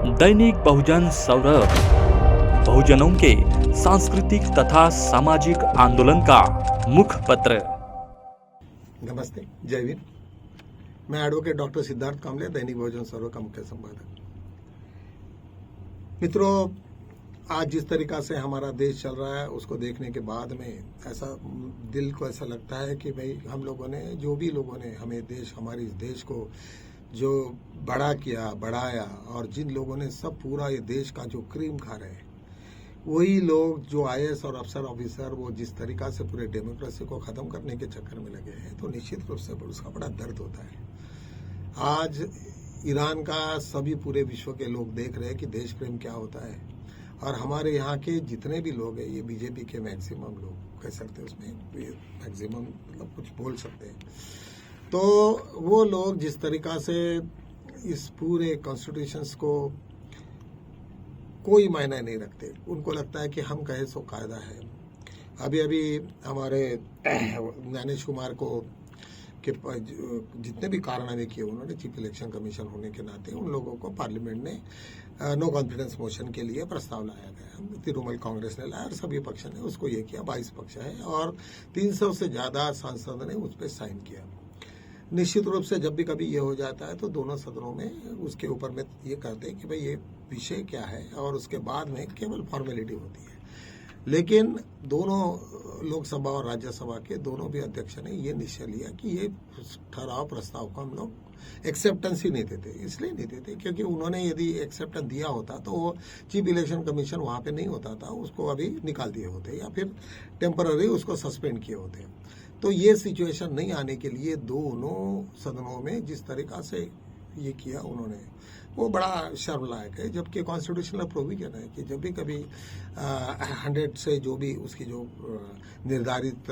दैनिक बहुजन सौरभ, बहुजनों के सांस्कृतिक तथा सामाजिक आंदोलन का मुखपत्र। नमस्ते, जय हिंद। मैं एडवोकेट डॉक्टर सिद्धार्थ कामले, दैनिक बहुजन सौरभ का मुख्य संपादक। मित्रों, आज जिस तरीका से हमारा देश चल रहा है उसको देखने के बाद में ऐसा दिल को ऐसा लगता है कि भाई हम लोगों ने, जो भी लोगों ने हमें हमारे इस देश को जो बड़ा किया, बढ़ाया, और जिन लोगों ने सब पूरा ये देश का जो क्रीम खा रहे हैं, वही लोग जो आईएएस और अफसर ऑफिसर वो जिस तरीका से पूरे डेमोक्रेसी को खत्म करने के चक्कर में लगे हैं, तो निश्चित रूप से उसका बड़ा दर्द होता है। आज ईरान का सभी पूरे विश्व के लोग देख रहे हैं कि देश प्रेम क्या होता है, और हमारे यहाँ के जितने भी लोग हैं, ये बीजेपी के मैक्सिमम लोग कह सकते हैं, उसमें मैक्सिमम मतलब कुछ बोल सकते हैं, तो वो लोग जिस तरीका से इस पूरे कॉन्स्टिट्यूशंस को कोई मायने नहीं रखते, उनको लगता है कि हम कहे सो कायदा है। अभी हमारे ज्ञानेश कुमार को के जितने भी कारनामे किए उन्होंने चीफ इलेक्शन कमीशन होने के नाते, उन लोगों को पार्लियामेंट ने नो कॉन्फिडेंस मोशन के लिए प्रस्ताव लाया गया। तृणमूल कांग्रेस ने लाया और सभी पक्ष ने उसको ये किया। 22 पक्ष है और 300 से ज्यादा सांसद ने उस पर साइन किया। निश्चित रूप से जब भी कभी ये हो जाता है तो दोनों सदनों में उसके ऊपर में ये करते हैं कि भाई ये विषय क्या है, और उसके बाद में केवल फॉर्मेलिटी होती है। लेकिन दोनों लोकसभा और राज्यसभा के दोनों भी अध्यक्ष ने ये निश्चय लिया कि ये ठहराव प्रस्ताव को हम लोग एक्सेप्टेंस ही नहीं देते। इसलिए नहीं देते क्योंकि उन्होंने यदि एक्सेप्टेंस दिया होता तो वो चीफ इलेक्शन कमीशन वहां पे नहीं होता था, उसको अभी निकाल दिए होते या फिर टेम्पररी उसको सस्पेंड किए होते। तो ये सिचुएशन नहीं आने के लिए दोनों सदनों में जिस तरीका से ये किया उन्होंने, वो बड़ा शर्मनाक है। जबकि कॉन्स्टिट्यूशनल प्रोविजन है कि जब भी कभी 100 से जो भी उसकी जो निर्धारित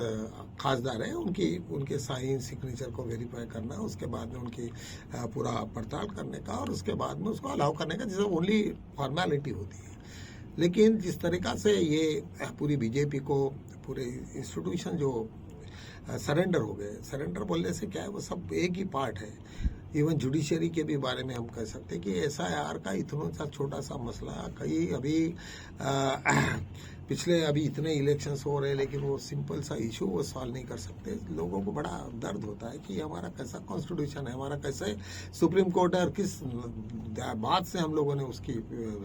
खासदार है उनके साइन सिग्नेचर को वेरीफाई करना, उसके बाद में उनकी पूरा पड़ताल करने का, और उसके बाद में उसको अलाउ करने का, जिससे ओनली फॉर्मेलिटी होती है। लेकिन जिस तरीका से ये पूरी बीजेपी को पूरे इंस्टीट्यूशन जो सरेंडर हो गए, सरेंडर बोलने से क्या है, वो सब एक ही पार्ट है। इवन जुडिशरी के भी बारे में हम कह सकते हैं कि एसआईआर का इतना सा छोटा सा मसला, कई अभी पिछले अभी इतने इलेक्शंस हो रहे हैं लेकिन वो सिंपल सा इशू वो सॉल्व नहीं कर सकते। लोगों को बड़ा दर्द होता है कि हमारा कैसा कॉन्स्टिट्यूशन है, हमारा कैसे सुप्रीम कोर्ट है, और किस बात से हम लोगों ने उसकी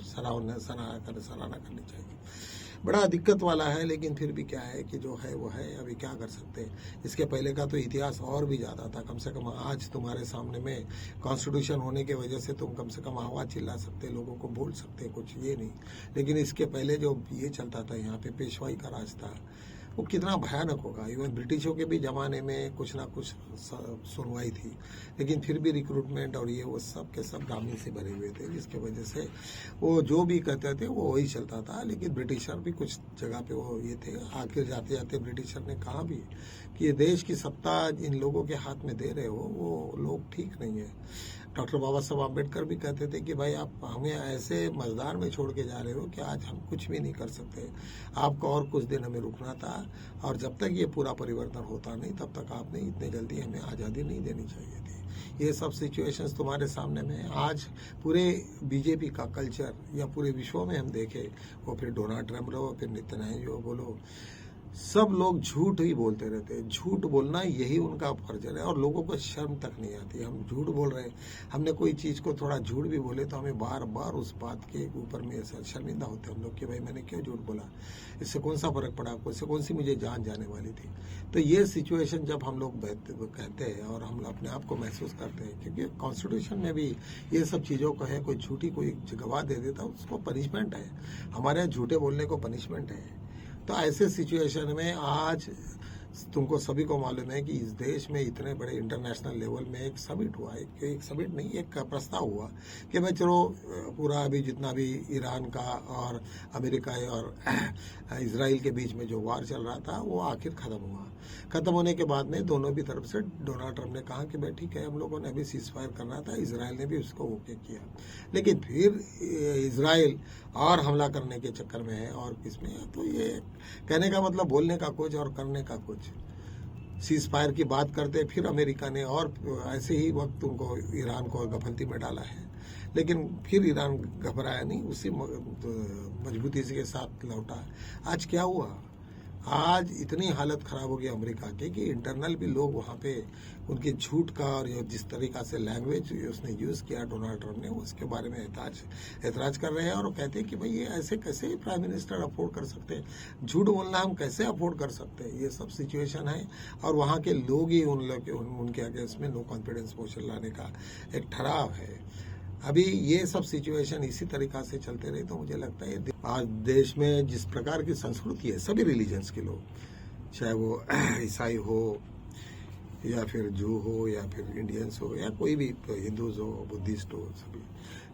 सराहना करनी चाहिए। बड़ा दिक्कत वाला है। लेकिन फिर भी क्या है कि जो है वो है, अभी क्या कर सकते हैं। इसके पहले का तो इतिहास और भी ज्यादा था। कम से कम आज तुम्हारे सामने में कॉन्स्टिट्यूशन होने की वजह से तुम कम से कम आवाज चिल्ला सकते, लोगों को बोल सकते, कुछ ये नहीं। लेकिन इसके पहले जो ये चलता था, यहाँ पे पेशवाई का राज था, वो कितना भयानक होगा। इवन ब्रिटिशों के भी जमाने में कुछ ना कुछ सुनवाई थी, लेकिन फिर भी रिक्रूटमेंट और ये वो सब के सब डामी से भरे हुए थे, जिसके वजह से वो जो भी कहते थे वो वही चलता था। लेकिन ब्रिटिशर भी कुछ जगह पे वो ये थे। आखिर जाते जाते ब्रिटिशर ने कहा भी कि ये देश की सत्ता इन लोगों के हाथ में दे रहे हो, वो लोग ठीक नहीं है। डॉक्टर बाबा साहब आम्बेडकर भी कहते थे कि भाई आप हमें ऐसे मजदार में छोड़ के जा रहे हो कि आज हम कुछ भी नहीं कर सकते, आपको और कुछ दिन हमें रुकना था, और जब तक ये पूरा परिवर्तन होता नहीं तब तक आपने इतने जल्दी हमें आज़ादी नहीं देनी चाहिए थी। ये सब सिचुएशंस तुम्हारे सामने में आज पूरे बीजेपी का कल्चर या पूरे विश्व में हम देखें, वो फिर डोनाल्ड ट्रंप रहो, फिर नेतन्याहू बोलो, सब लोग झूठ ही बोलते रहते हैं। झूठ बोलना यही उनका फर्ज है, और लोगों को शर्म तक नहीं आती। हम झूठ बोल रहे हैं, हमने कोई चीज को थोड़ा झूठ भी बोले तो हमें बार बार उस बात के ऊपर में ऐसा शर्मिंदा होते हम लोग कि भाई मैंने क्यों झूठ बोला, इससे कौन सा फर्क पड़ा, इससे कौन सी मुझे जान जाने वाली थी। तो ये सिचुएशन जब हम लोग कहते हैं और हम अपने आप को महसूस करते हैं, क्योंकि कॉन्स्टिट्यूशन में भी ये सब चीजों को है, कोई झूठी कोई गवाह दे देता उसको पनिशमेंट है। हमारे यहाँ झूठे बोलने को पनिशमेंट है। तो ऐसे सिचुएशन में आज तुमको सभी को मालूम है कि इस देश में इतने बड़े इंटरनेशनल लेवल में एक समिट हुआ, एक समिट नहीं, एक प्रस्ताव हुआ कि भाई चलो पूरा अभी जितना भी ईरान का और अमेरिका और इजराइल के बीच में जो वार चल रहा था वो आखिर खत्म हुआ। खत्म होने के बाद में दोनों भी तरफ से डोनाल्ड ट्रंप ने कहा कि भाई ठीक है, हम लोगों ने अभी सीज फायर करना था, इजराइल ने भी उसको ओके किया। लेकिन फिर इजराइल और हमला करने के चक्कर में है और किसमें है, तो ये कहने का मतलब बोलने का कुछ और करने का कुछ। सीज फायर की बात करते फिर अमेरिका ने और ऐसे ही वक्त उनको ईरान को गफलती में डाला है। लेकिन फिर ईरान घबराया नहीं, उसी मजबूती के साथ लौटा। आज क्या हुआ, आज इतनी हालत खराब हो गई अमेरिका की कि इंटरनल भी लोग वहाँ पे उनके झूठ का और जिस तरीका से लैंग्वेज उसने यूज़ किया डोनाल्ड ट्रंप ने, उसके बारे में एतराज कर रहे हैं और कहते हैं कि भाई ये ऐसे कैसे प्राइम मिनिस्टर अफोर्ड कर सकते हैं, झूठ बोलना हम कैसे अफोर्ड कर सकते हैं। ये सब सिचुएशन है और वहाँ के लोग ही उनके अगेंस्ट में नो कॉन्फिडेंस मोशन लाने का एक ठहराव है। अभी ये सब सिचुएशन इसी तरीका से चलते रहे तो मुझे लगता है आज देश में जिस प्रकार की संस्कृति है, सभी रिलीजन्स के लोग, चाहे वो ईसाई हो या फिर जू हो या फिर इंडियंस हो या कोई भी हिंदूज हो, बुद्धिस्ट हो,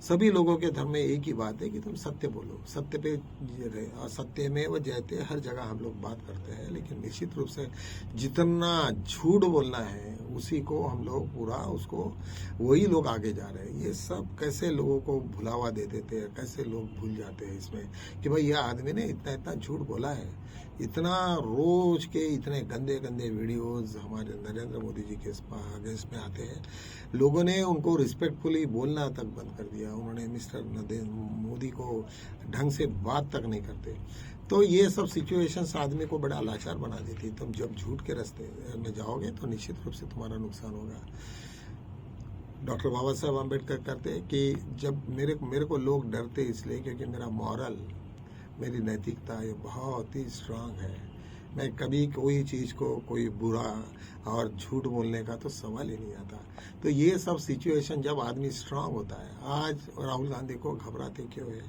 सभी लोगों के धर्म में एक ही बात है कि तुम सत्य बोलो, सत्य पे रहे। और सत्य में वो जयते हर जगह हम लोग बात करते हैं, लेकिन निश्चित रूप से जितना झूठ बोलना है उसी को हम लोग पूरा उसको वही लोग आगे जा रहे हैं। ये सब कैसे लोगों को भुलावा दे देते हैं, कैसे लोग भूल जाते हैं इसमें कि भाई यह आदमी ने इतना इतना झूठ बोला है, इतना रोज के इतने गंदे गंदे वीडियोस हमारे नरेंद्र मोदी जी के अगेंस्ट में आते हैं। लोगों ने उनको रिस्पेक्टफुली बोलना तक बंद कर दिया, उन्होंने मिस्टर मोदी को ढंग से बात तक नहीं करते। तो ये सब सिचुएशंस आदमी को बड़ा लाचार बना देती। तुम जब झूठ के रास्ते में जाओगे तो निश्चित रूप से तुम्हारा नुकसान होगा। डॉक्टर बाबा साहब अम्बेडकर कहते कि जब मेरे को लोग डरते इसलिए क्योंकि मेरा मॉरल, मेरी नैतिकता ये बहुत ही स्ट्रांग है। मैं कभी कोई चीज़ को कोई बुरा और झूठ बोलने का तो सवाल ही नहीं आता। तो ये सब सिचुएशन जब आदमी स्ट्रांग होता है, आज राहुल गांधी को घबराते क्यों है,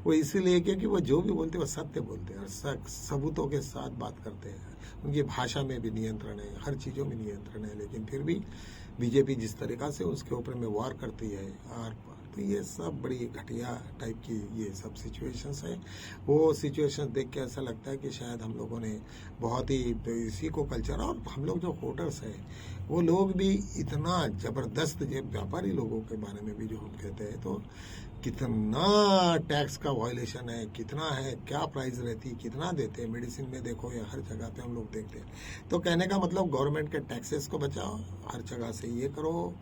वो इसीलिए क्योंकि वो जो भी बोलते हैं वो सत्य बोलते हैं और सबूतों के साथ बात करते हैं। उनकी भाषा में भी नियंत्रण है, हर चीज़ों में नियंत्रण है, लेकिन फिर भी बीजेपी जिस तरीका से उसके ऊपर में वार करती है आर पार, तो ये सब बड़ी घटिया टाइप की ये सब सिचुएशंस है। वो सिचुएशन देख के ऐसा लगता है कि शायद हम लोगों ने बहुत ही इसी को कल्चर, और हम लोग जो वोटर्स हैं वो लोग भी इतना जबरदस्त, व्यापारी लोगों के बारे में भी जो हम कहते हैं तो कितना टैक्स का वायलेशन है, कितना है, क्या प्राइस रहती है, कितना देते हैं मेडिसिन में देखो या हर जगह पे हम लोग देखते हैं। तो कहने का मतलब गवर्नमेंट के टैक्सेस को बचाओ, हर जगह से ये करो,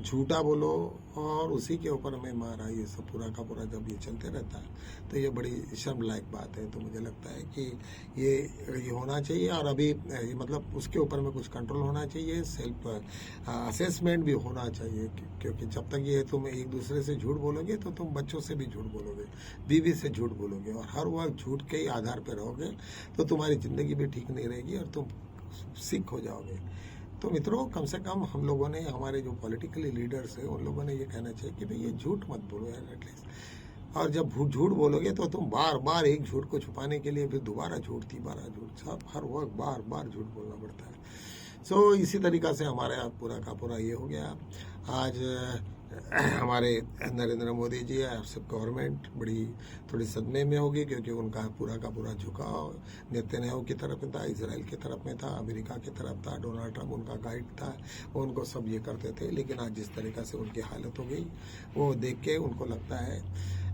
झूठा बोलो और उसी के ऊपर में मारा, ये सब पूरा का पूरा जब ये चलते रहता है तो ये बड़ी शर्म लायक बात है। तो मुझे लगता है कि ये होना चाहिए और अभी मतलब उसके ऊपर में कुछ कंट्रोल होना चाहिए, सेल्फ असेसमेंट भी होना चाहिए, क्योंकि जब तक ये तुम एक दूसरे से झूठ बोलोगे तो तुम बच्चों से भी झूठ बोलोगे, बीवी से झूठ बोलोगे और हर वक्त झूठ के ही आधार पर रहोगे तो तुम्हारी जिंदगी भी ठीक नहीं रहेगी और तुम सिक हो जाओगे। तो मित्रों, कम से कम हम लोगों ने, हमारे जो पॉलिटिकली लीडर्स हैं उन लोगों ने ये कहना चाहिए कि भाई ये झूठ मत बोलो यार एटलीस्ट। और जब झूठ बोलोगे तो तुम बार बार एक झूठ को छुपाने के लिए फिर दोबारा झूठ, तीबारा झूठ, सब हर वक्त बार बार झूठ बोलना पड़ता है। सो इसी तरीका से हमारे पूरा का पूरा ये हो गया। आज हमारे नरेंद्र मोदी जी और सब गवर्नमेंट बड़ी थोड़ी सदमे में होगी, क्योंकि उनका पूरा का पूरा झुकाव नेतन्याहू की तरफ में था, इजराइल की तरफ में था, अमेरिका की तरफ था, डोनाल्ड ट्रंप उनका गाइड था, वो उनको सब ये करते थे। लेकिन आज जिस तरीका से उनकी हालत हो गई वो देख के उनको लगता है,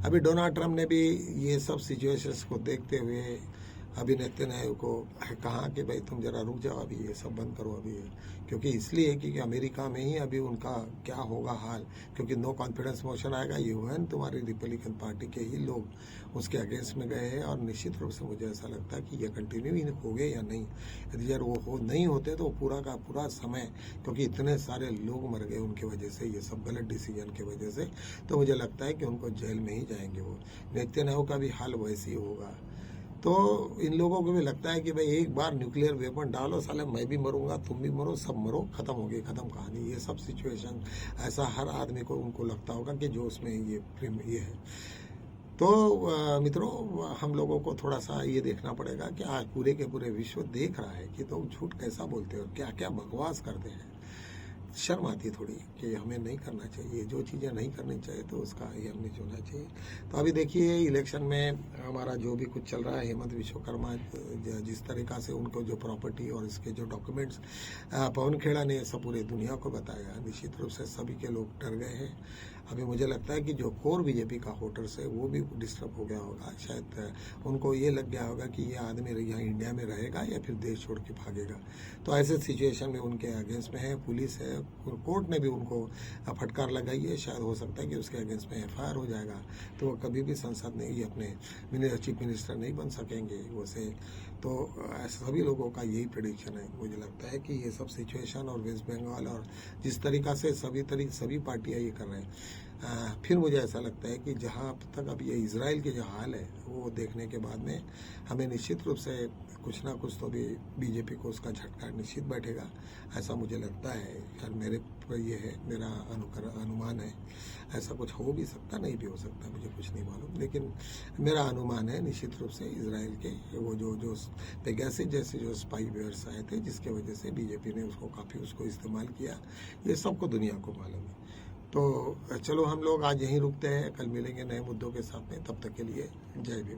अभी डोनाल्ड ट्रंप ने भी ये सब सिचुएशंस को देखते हुए अभी नेतन्याहू को कहा कि भाई तुम जरा रुक जाओ, अभी ये सब बंद करो अभी, क्योंकि इसलिए कि अमेरिका में ही अभी उनका क्या होगा हाल, क्योंकि नो कॉन्फिडेंस मोशन आएगा, यूएन तुम्हारी रिपब्लिकन पार्टी के ही लोग उसके अगेंस्ट में गए हैं और निश्चित रूप से मुझे ऐसा लगता है कि ये कंटिन्यू हो गए या नहीं। यदि यार वो नहीं होते तो पूरा का पूरा समय, क्योंकि इतने सारे लोग मर गए उनकी वजह से, ये सब गलत डिसीजन की वजह से, तो मुझे लगता है कि उनको जेल में ही जाएंगे वो। नेतन्याहू का भी हाल वैसे ही होगा। तो इन लोगों को भी लगता है कि भाई एक बार न्यूक्लियर वेपन डालो, साले मैं भी मरूंगा, तुम भी मरो, सब मरो, खत्म हो गई, खत्म कहानी। ये सब सिचुएशन ऐसा हर आदमी को उनको लगता होगा कि जो उसमें ये है। तो मित्रों, हम लोगों को थोड़ा सा ये देखना पड़ेगा कि आज पूरे के पूरे विश्व देख रहा है कि तो झूठ कैसा बोलते हैं और क्या क्या बकवास करते हैं। शर्म आती है थोड़ी कि हमें नहीं करना चाहिए, जो चीज़ें नहीं करनी चाहिए तो उसका ये हमने चुनना चाहिए। तो अभी देखिए इलेक्शन में हमारा जो भी कुछ चल रहा है, हेमंत विश्वकर्मा जिस तरीका से उनको जो प्रॉपर्टी और इसके जो डॉक्यूमेंट्स पवन खेड़ा ने सब पूरे दुनिया को बताया, निश्चित रूप से सभी के लोग डर गए हैं। अभी मुझे लगता है कि जो कोर बीजेपी का वोटर्स है वो भी डिस्टर्ब हो गया होगा, शायद उनको ये लग गया होगा कि ये आदमी यहाँ इंडिया में रहेगा या फिर देश छोड़ के भागेगा। तो ऐसे सिचुएशन में उनके अगेंस्ट में है, पुलिस है, कोर्ट ने भी उनको फटकार लगाई है। शायद हो सकता है कि उसके अगेंस्ट में FIR हो जाएगा, तो वो कभी भी संसद में ये अपने चीफ मिनिस्टर नहीं बन सकेंगे वैसे। तो सभी लोगों का यही प्रेडिक्शन है। मुझे लगता है कि ये सब सिचुएशन और वेस्ट बंगाल और जिस तरीका से सभी पार्टियां ये कर रहे हैं, फिर मुझे ऐसा लगता है कि जहां तक अब ये इजराइल के जो हाल है वो देखने के बाद में हमें निश्चित रूप से कुछ ना कुछ तो भी बीजेपी को उसका झटका निश्चित बैठेगा, ऐसा मुझे लगता है। यार मेरे पर ये है, मेरा अनुमान है। ऐसा कुछ हो भी सकता, नहीं भी हो सकता, मुझे कुछ नहीं मालूम, लेकिन मेरा अनुमान है निश्चित रूप से इजराइल के वो जो पेगासस जैसे जो स्पाईवेयर्स आए थे, जिसके वजह से बीजेपी ने उसको इस्तेमाल किया, ये सबको दुनिया को मालूम है। तो चलो हम लोग आज यहीं रुकते हैं, कल मिलेंगे नए मुद्दों के साथ में। तब तक के लिए जय भीम।